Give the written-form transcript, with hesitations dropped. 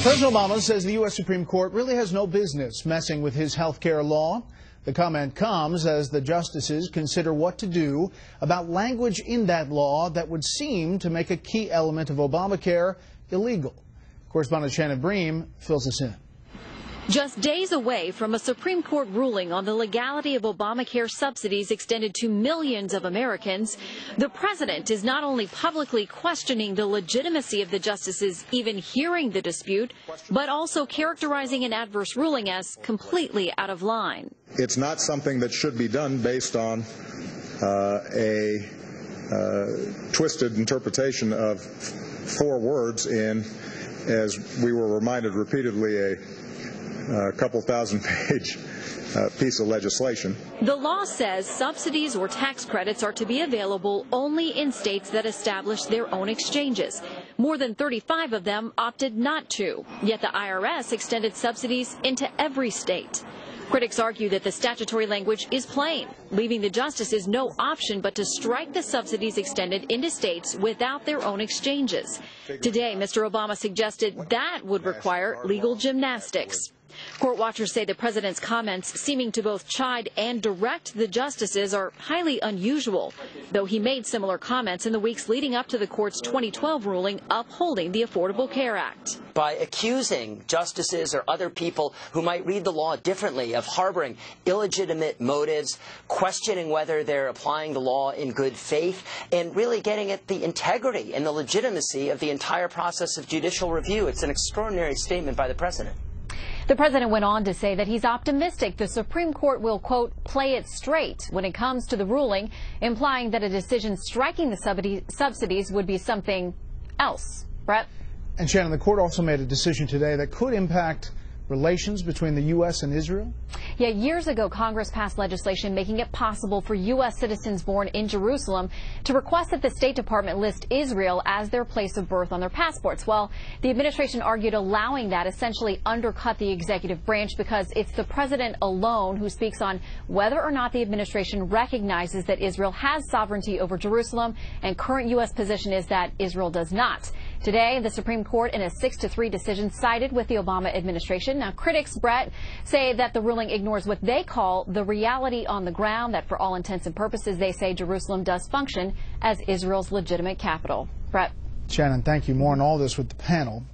President Obama says the U.S. Supreme Court really has no business messing with his health care law. The comment comes as the justices consider what to do about language in that law that would seem to make a key element of Obamacare illegal. Correspondent Shannon Bream fills us in. Just days away from a Supreme Court ruling on the legality of Obamacare subsidies extended to millions of Americans, the president is not only publicly questioning the legitimacy of the justices even hearing the dispute, but also characterizing an adverse ruling as completely out of line. It's not something that should be done based on a twisted interpretation of four words in, as we were reminded repeatedly, a couple thousand-page piece of legislation. The law says subsidies or tax credits are to be available only in states that establish their own exchanges. More than 35 of them opted not to, yet the IRS extended subsidies into every state. Critics argue that the statutory language is plain, leaving the justices no option but to strike the subsidies extended into states without their own exchanges. Today, Mr. Obama suggested that would require legal gymnastics. Court watchers say the president's comments, seeming to both chide and direct the justices, are highly unusual, though he made similar comments in the weeks leading up to the court's 2012 ruling upholding the Affordable Care Act. By accusing justices or other people who might read the law differently of harboring illegitimate motives, questioning whether they're applying the law in good faith, and really getting at the integrity and the legitimacy of the entire process of judicial review. It's an extraordinary statement by the president. The president went on to say that he's optimistic the Supreme Court will, quote, play it straight when it comes to the ruling, implying that a decision striking the subsidies would be something else. Bret? And Shannon, the court also made a decision today that could impact relations between the U.S. and Israel? Yeah, years ago, Congress passed legislation making it possible for U.S. citizens born in Jerusalem to request that the State Department list Israel as their place of birth on their passports. Well, the administration argued allowing that essentially undercut the executive branch because it's the president alone who speaks on whether or not the administration recognizes that Israel has sovereignty over Jerusalem, and current U.S. position is that Israel does not. Today, the Supreme Court, in a 6-3 decision, sided with the Obama administration. Now, critics, Bret, say that the ruling ignores what they call the reality on the ground, that for all intents and purposes, they say Jerusalem does function as Israel's legitimate capital. Bret? Shannon, thank you. More on all this with the panel.